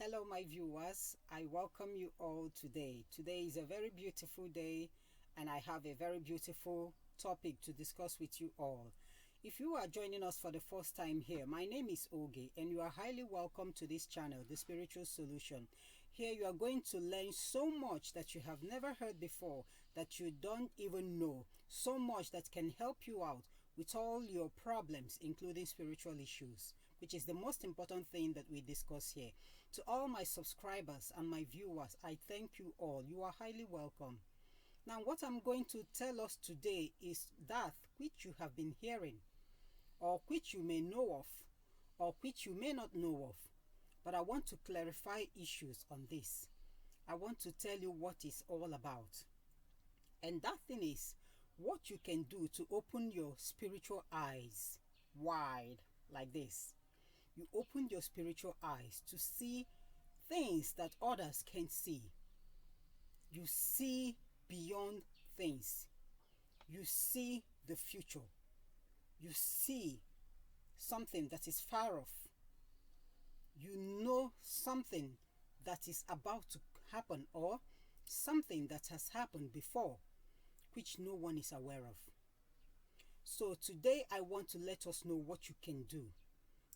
Hello, my viewers. I welcome you all today. Today is a very beautiful day, and I have a very beautiful topic to discuss with you all. If you are joining us for the first time here, my name is Oge, and you are highly welcome to this channel, The Spiritual Solution. Here you are going to learn so much that you have never heard before, that you don't even know, so much that can help you out with all your problems, including spiritual issues, which is the most important thing that we discuss here. To all my subscribers and my viewers, I thank you all. You are highly welcome. Now, what I'm going to tell us today is that which you have been hearing, or which you may know of, or which you may not know of. But I want to clarify issues on this. I want to tell you what it's all about. And that thing is what you can do to open your spiritual eyes wide like this. You open your spiritual eyes to see things that others can't see. You see beyond things. You see the future. You see something that is far off. You know something that is about to happen, or something that has happened before, which no one is aware of. So today I want to let us know what you can do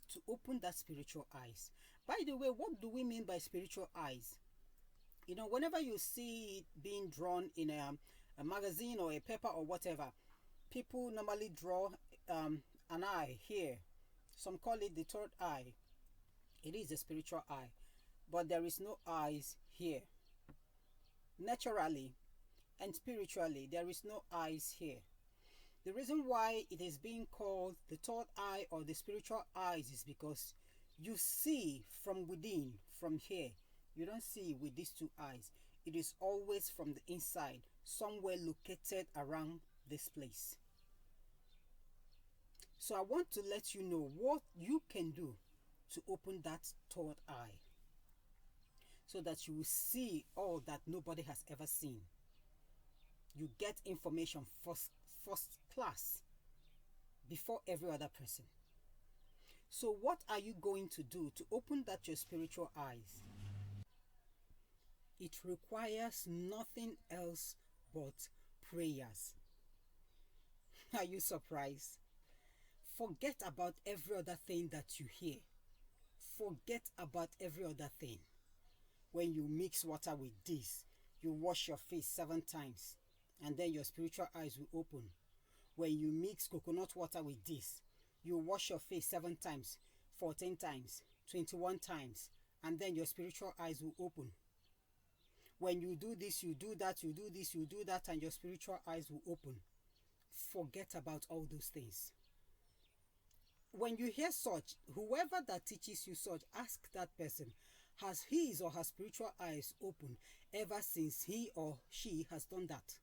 to open that spiritual eyes. By the way, what do we mean by spiritual eyes? You know, whenever you see it being drawn in a magazine or a paper or whatever, people normally draw an eye here. Some call it the third eye. It is a spiritual eye, but there is no eyes here. Naturally and spiritually, there is no eyes here. The reason why it is being called the third eye or the spiritual eyes is because you see from within, from here. You don't see with these two eyes. It is always from the inside, somewhere located around this place. So I want to let you know what you can do to open that third eye, so that you will see all that nobody has ever seen. You get information first class before every other person. So what are you going to do to open that your spiritual eyes? It requires nothing else but prayers. Are you surprised? Forget about every other thing that you hear. Forget about every other thing. When you mix water with this, you wash your face 7 times, and then your spiritual eyes will open. When you mix coconut water with this, you wash your face 7 times, 14 times, 21 times, and then your spiritual eyes will open. When you do this, you do that, you do this, you do that, and your spiritual eyes will open. Forget about all those things. When you hear such, whoever that teaches you such, ask that person, has his or her spiritual eyes opened ever since he or she has done that?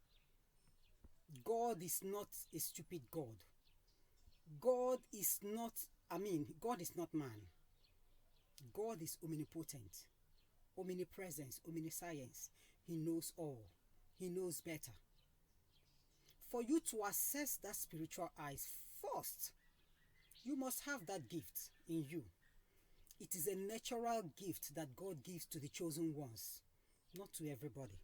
God is not a stupid God. God is not man. God is omnipotent, omnipresence, omniscience. He knows all. He knows better. For you to access that spiritual eyes first, you must have that gift in you. It is a natural gift that God gives to the chosen ones, not to everybody.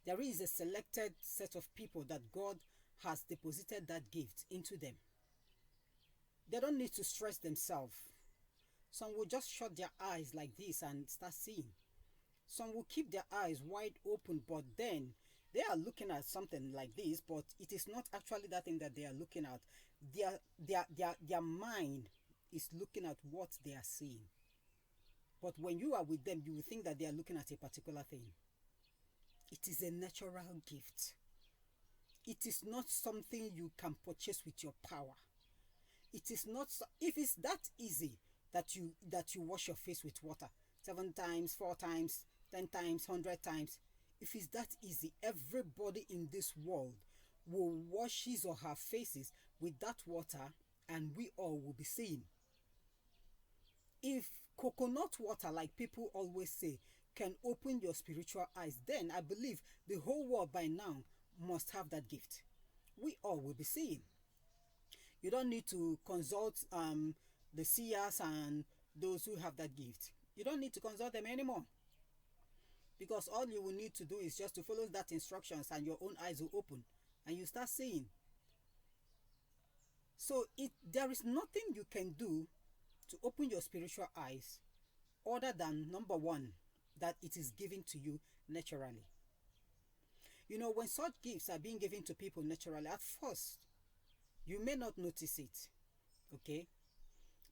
There is a selected set of people that God has deposited that gift into them. They don't need to stress themselves. Some will just shut their eyes like this and start seeing. Some will keep their eyes wide open, but then they are looking at something like this, but it is not actually that thing that they are looking at. Their mind is looking at what they are seeing. But when you are with them, you will think that they are looking at a particular thing. It is a natural gift. It is not something you can purchase with your power. It is not. If it's that easy that you wash your face with water 7 times, 4 times, 10 times, 100 times, if it's that easy, everybody in this world will wash his or her faces with that water, and we all will be seeing. If coconut water, like people always say, can open your spiritual eyes, then I believe the whole world by now must have that gift. We all will be seeing. You don't need to consult the seers and those who have that gift. You don't need to consult them anymore, because all you will need to do is just to follow that instructions and your own eyes will open and you start seeing. So there is nothing you can do to open your spiritual eyes other than, number one, that it is given to you naturally. You know, when such gifts are being given to people naturally, at first you may not notice it, okay?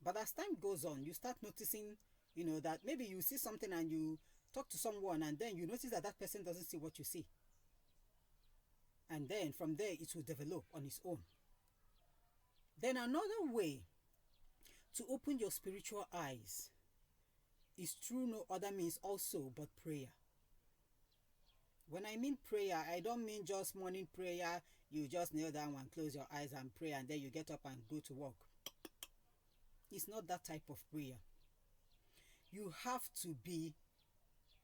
But as time goes on, you start noticing, that maybe you see something and you talk to someone and then you notice that that person doesn't see what you see. And then from there, it will develop on its own. Then another way to open your spiritual eyes is through no other means also but prayer. When I mean prayer, I don't mean just morning prayer. You just kneel down and close your eyes and pray and then you get up and go to work. It's not that type of prayer. You have to be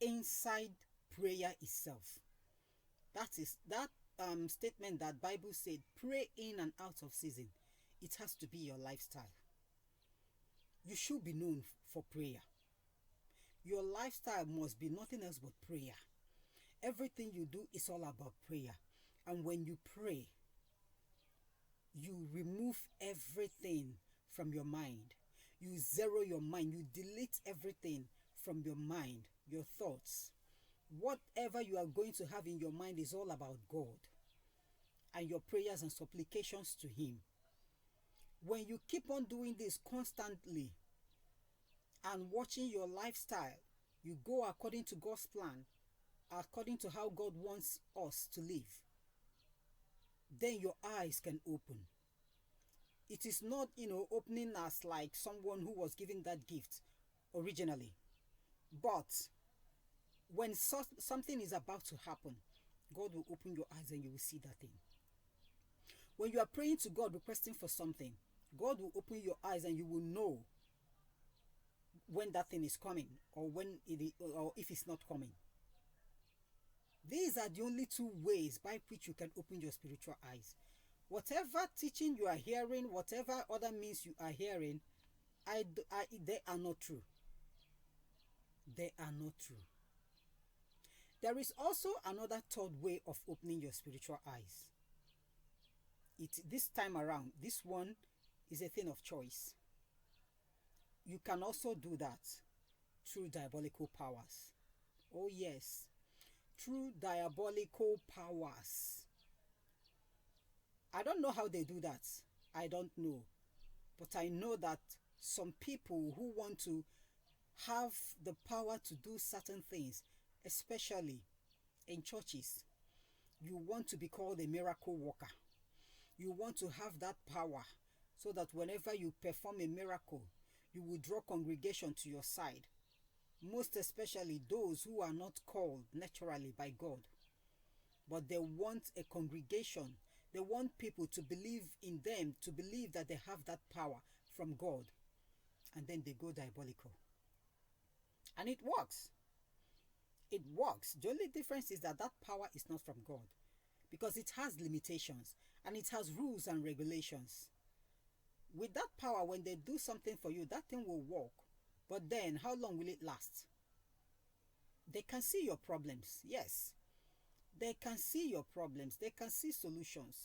inside prayer itself. That is that statement that Bible said, pray in and out of season. It has to be your lifestyle. You should be known for prayer. Your lifestyle must be nothing else but prayer. Everything you do is all about prayer. And when you pray, you remove everything from your mind. You zero your mind. You delete everything from your mind, your thoughts. Whatever you are going to have in your mind is all about God and your prayers and supplications to Him. When you keep on doing this constantly and watching your lifestyle, you go according to God's plan, according to how God wants us to live, then your eyes can open. It is not, opening as like someone who was given that gift originally. But when something is about to happen, God will open your eyes and you will see that thing. When you are praying to God, requesting for something, God will open your eyes and you will know when that thing is coming or or if it's not coming. These are the only two ways by which you can open your spiritual eyes. Whatever teaching you are hearing, whatever other means you are hearing, they are not true. They are not true. There is also another third way of opening your spiritual eyes. This time around, this one is a thing of choice. You can also do that through diabolical powers. Oh yes, through diabolical powers. I don't know how they do that. I don't know. But I know that some people who want to have the power to do certain things, especially in churches, you want to be called a miracle worker. You want to have that power so that whenever you perform a miracle, you will draw congregation to your side. Most especially those who are not called naturally by God, but they want a congregation. They want people to believe in them, to believe that they have that power from God. And then they go diabolical. And it works. It works. The only difference is that power is not from God, because it has limitations and it has rules and regulations. With that power, when they do something for you, that thing will work. But then, how long will it last? They can see your problems. Yes. They can see your problems. They can see solutions.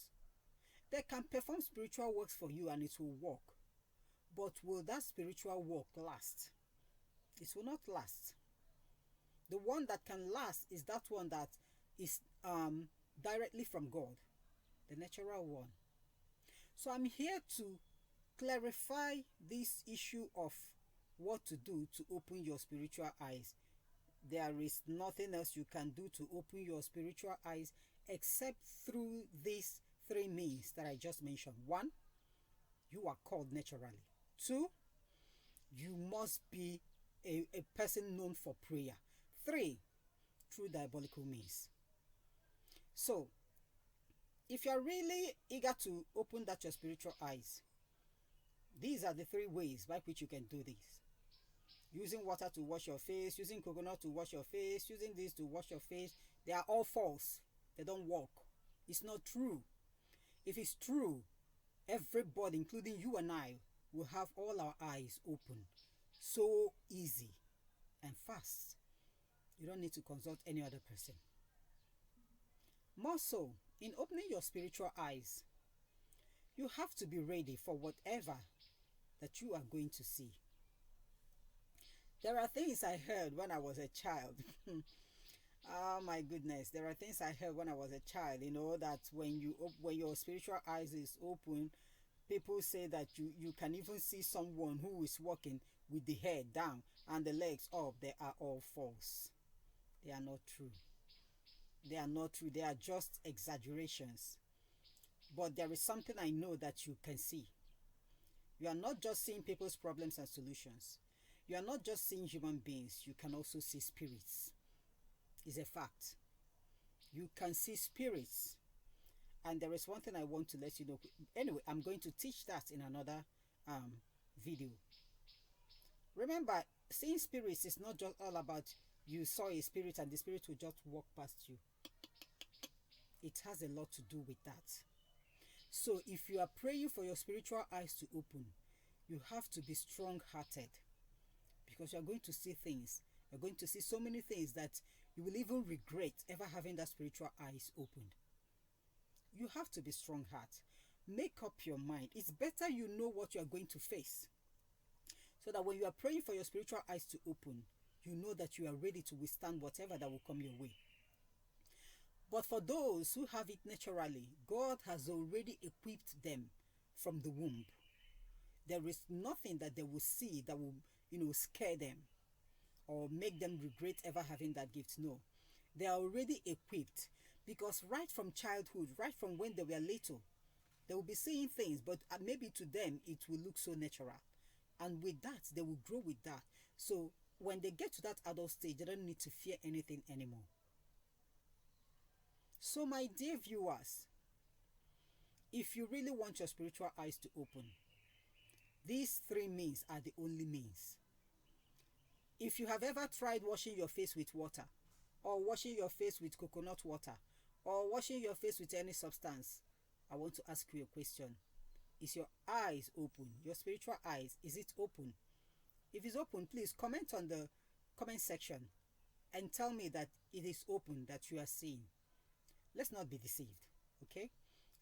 They can perform spiritual works for you and it will work. But will that spiritual work last? It will not last. The one that can last is that one that is directly from God, the natural one. So I'm here to clarify this issue of what to do to open your spiritual eyes. There is nothing else you can do to open your spiritual eyes except through these three means that I just mentioned. 1, you are called naturally. 2, you must be a person known for prayer. 3, through diabolical means. So, if you're really eager to open that your spiritual eyes, these are the 3 ways by which you can do this. Using water to wash your face, using coconut to wash your face, using this to wash your face, they are all false. They don't work. It's not true. If it's true, everybody, including you and I, will have all our eyes open. So easy. and fast. You don't need to consult any other person. More so, in opening your spiritual eyes, you have to be ready for whatever that you are going to see. There are things I heard when I was a child. Oh my goodness, there are things I heard when I was a child, that when your spiritual eyes is open, people say that you can even see someone who is walking with the head down and the legs up. They are all false. They are not true. They are not true. They are just exaggerations. But there is something I know that you can see. You are not just seeing people's problems and solutions. You are not just seeing human beings. You can also see spirits. It's a fact. You can see spirits. And there is one thing I want to let you know. Anyway, I'm going to teach that in another video. Remember, seeing spirits is not just all about you saw a spirit and the spirit will just walk past you. It has a lot to do with that. So if you are praying for your spiritual eyes to open, you have to be strong-hearted, because you are going to see things. You're going to see so many things that you will even regret ever having that spiritual eyes opened. You have to be strong-hearted. Make up your mind. It's better you know what you are going to face, so that when you are praying for your spiritual eyes to open, you know that you are ready to withstand whatever that will come your way. But for those who have it naturally, God has already equipped them from the womb. There is nothing that they will see that will, scare them or make them regret ever having that gift. No, they are already equipped, because right from childhood, right from when they were little, they will be seeing things, but maybe to them it will look so natural. And with that, they will grow with that. So when they get to that adult stage, they don't need to fear anything anymore. So my dear viewers, if you really want your spiritual eyes to open, these three means are the only means. If you have ever tried washing your face with water, or washing your face with coconut water, or washing your face with any substance, I want to ask you a question. Is your eyes open? Your spiritual eyes, is it open? If it's open, please comment on the comment section and tell me that it is open, that you are seeing. Let's not be deceived, okay?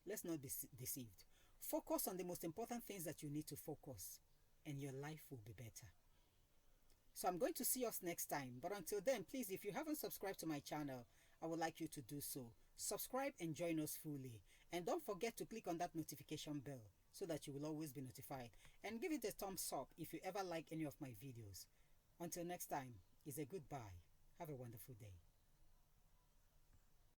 Let's not be deceived. Focus on the most important things that you need to focus, and your life will be better. So I'm going to see us next time. But until then, please, if you haven't subscribed to my channel, I would like you to do so. Subscribe and join us fully. And don't forget to click on that notification bell so that you will always be notified. And give it a thumbs up if you ever like any of my videos. Until next time, it's a goodbye. Have a wonderful day.